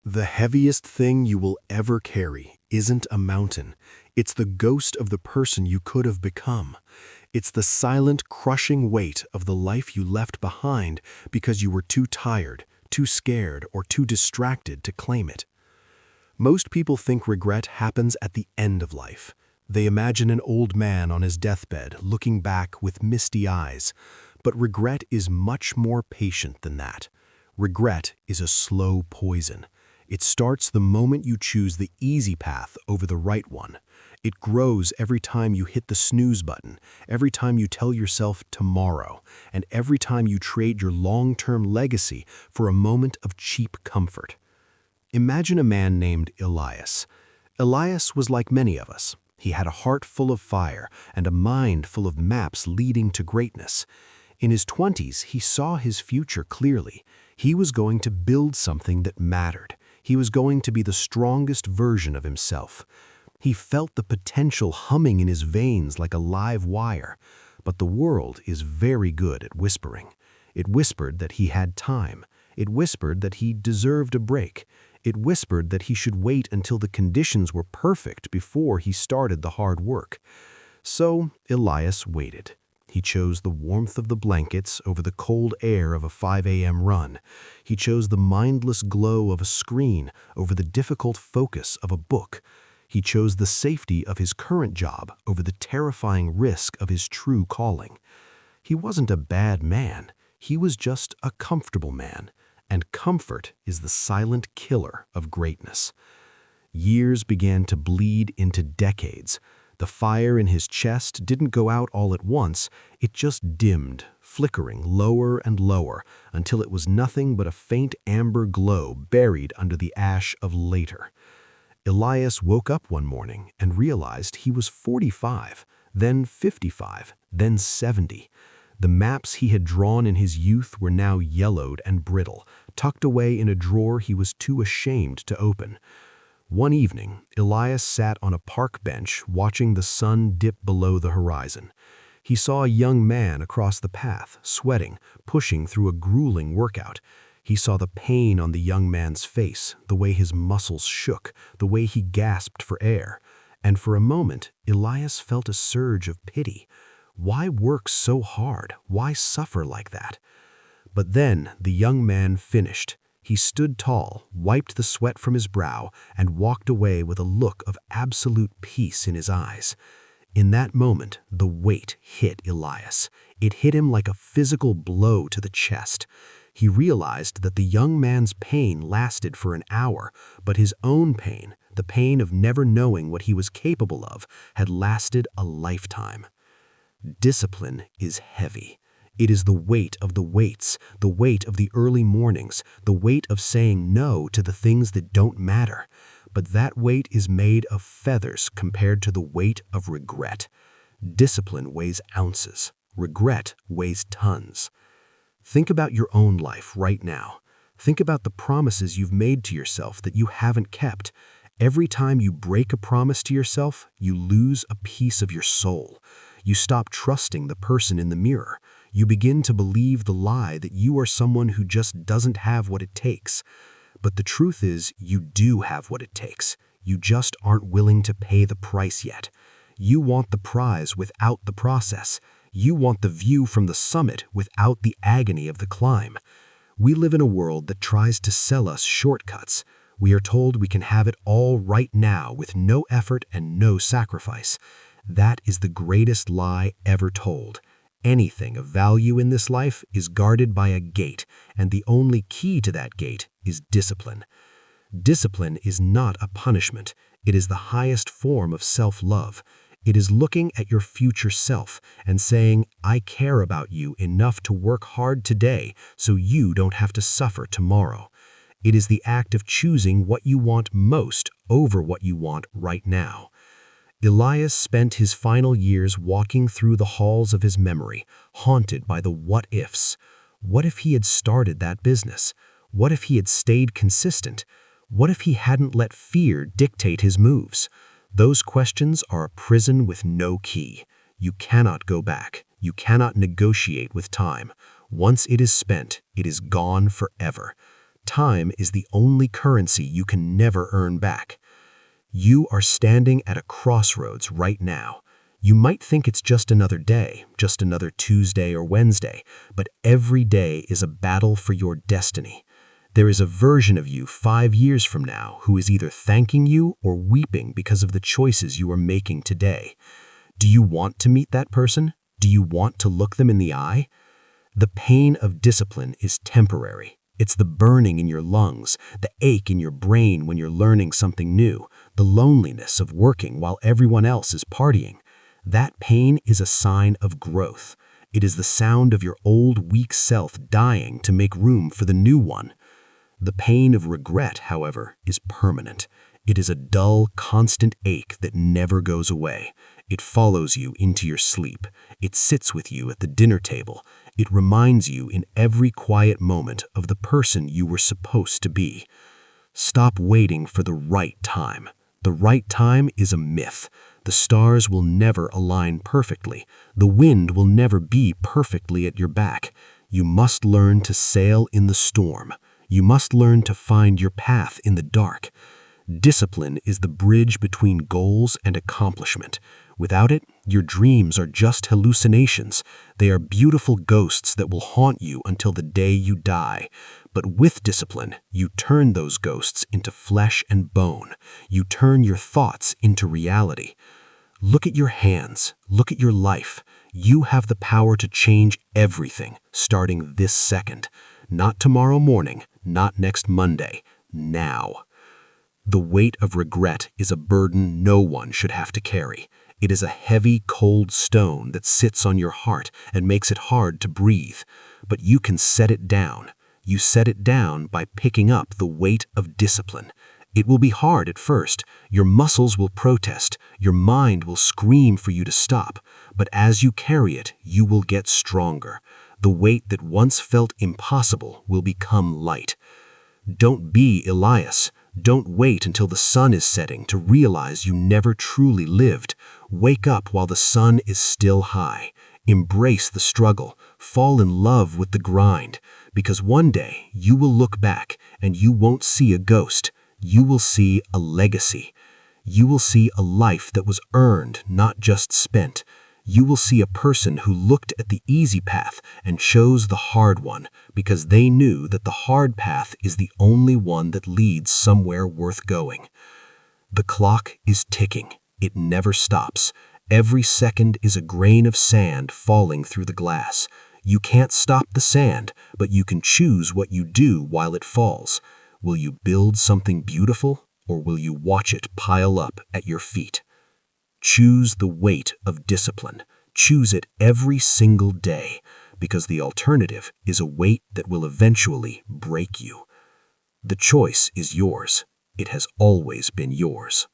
The heaviest thing you will ever carry isn't a mountain. It's the ghost of the person you could have become. It's the silent, crushing weight of the life you left behind because you were too tired, too scared, or too distracted to claim it. Most people think regret happens at the end of life. They imagine an old man on his deathbed looking back with misty eyes. But regret is much more patient than that. Regret is a slow poison. It starts the moment you choose the easy path over the right one. It grows every time you hit the snooze button, every time you tell yourself tomorrow, and every time you trade your long-term legacy for a moment of cheap comfort. Imagine a man named Elias. Elias was like many of us. He had a heart full of fire and a mind full of maps leading to greatness. In his 20s, he saw his future clearly. He was going to build something that mattered. He was going to be the strongest version of himself. He felt the potential humming in his veins like a live wire. But the world is very good at whispering. It whispered that he had time. It whispered that he deserved a break. It whispered that he should wait until the conditions were perfect before he started the hard work. So Elias waited. He chose the warmth of the blankets over the cold air of a 5 a.m. run. He chose the mindless glow of a screen over the difficult focus of a book. He chose the safety of his current job over the terrifying risk of his true calling. He wasn't a bad man. He was just a comfortable man. And comfort is the silent killer of greatness. Years began to bleed into decades. The fire in his chest didn't go out all at once, it just dimmed, flickering lower and lower until it was nothing but a faint amber glow buried under the ash of later. Elias woke up one morning and realized he was 45, then 55, then 70. The maps he had drawn in his youth were now yellowed and brittle, tucked away in a drawer he was too ashamed to open. One evening, Elias sat on a park bench watching the sun dip below the horizon. He saw a young man across the path, sweating, pushing through a grueling workout. He saw the pain on the young man's face, the way his muscles shook, the way he gasped for air. And for a moment, Elias felt a surge of pity. Why work so hard? Why suffer like that? But then the young man finished. He stood tall, wiped the sweat from his brow, and walked away with a look of absolute peace in his eyes. In that moment, the weight hit Elias. It hit him like a physical blow to the chest. He realized that the young man's pain lasted for an hour, but his own pain, the pain of never knowing what he was capable of, had lasted a lifetime. Discipline is heavy. It is the weight of the weights, the weight of the early mornings, the weight of saying no to the things that don't matter. But that weight is made of feathers compared to the weight of regret. Discipline weighs ounces. Regret weighs tons. Think about your own life right now. Think about the promises you've made to yourself that you haven't kept. Every time you break a promise to yourself, you lose a piece of your soul. You stop trusting the person in the mirror. You begin to believe the lie that you are someone who just doesn't have what it takes. But the truth is, you do have what it takes. You just aren't willing to pay the price yet. You want the prize without the process. You want the view from the summit without the agony of the climb. We live in a world that tries to sell us shortcuts. We are told we can have it all right now with no effort and no sacrifice. That is the greatest lie ever told. Anything of value in this life is guarded by a gate, and the only key to that gate is discipline. Discipline is not a punishment. It is the highest form of self-love. It is looking at your future self and saying, I care about you enough to work hard today so you don't have to suffer tomorrow. It is the act of choosing what you want most over what you want right now. Elias spent his final years walking through the halls of his memory, haunted by the what-ifs. What if he had started that business? What if he had stayed consistent? What if he hadn't let fear dictate his moves? Those questions are a prison with no key. You cannot go back. You cannot negotiate with time. Once it is spent, it is gone forever. Time is the only currency you can never earn back. You are standing at a crossroads right now. You might think it's just another day, just another Tuesday or Wednesday, but every day is a battle for your destiny. There is a version of you 5 years from now who is either thanking you or weeping because of the choices you are making today. Do you want to meet that person? Do you want to look them in the eye? The pain of discipline is temporary. It's the burning in your lungs, the ache in your brain when you're learning something new, the loneliness of working while everyone else is partying. That pain is a sign of growth. It is the sound of your old, weak self dying to make room for the new one. The pain of regret, however, is permanent. It is a dull, constant ache that never goes away. It follows you into your sleep. It sits with you at the dinner table. It reminds you in every quiet moment of the person you were supposed to be. Stop waiting for the right time. The right time is a myth. The stars will never align perfectly. The wind will never be perfectly at your back. You must learn to sail in the storm. You must learn to find your path in the dark. Discipline is the bridge between goals and accomplishment. Without it, your dreams are just hallucinations. They are beautiful ghosts that will haunt you until the day you die. But with discipline, you turn those ghosts into flesh and bone. You turn your thoughts into reality. Look at your hands. Look at your life. You have the power to change everything, starting this second. Not tomorrow morning, not next Monday, now. The weight of regret is a burden no one should have to carry. It is a heavy, cold stone that sits on your heart and makes it hard to breathe. But you can set it down. You set it down by picking up the weight of discipline. It will be hard at first. Your muscles will protest. Your mind will scream for you to stop. But as you carry it, you will get stronger. The weight that once felt impossible will become light. Don't be Elias. Don't wait until the sun is setting to realize you never truly lived. Wake up while the sun is still high. Embrace the struggle. Fall in love with the grind. Because one day you will look back and you won't see a ghost. You will see a legacy. You will see a life that was earned, not just spent. You will see a person who looked at the easy path and chose the hard one because they knew that the hard path is the only one that leads somewhere worth going. The clock is ticking. It never stops. Every second is a grain of sand falling through the glass. You can't stop the sand, but you can choose what you do while it falls. Will you build something beautiful, or will you watch it pile up at your feet? Choose the weight of discipline. Choose it every single day, because the alternative is a weight that will eventually break you. The choice is yours. It has always been yours.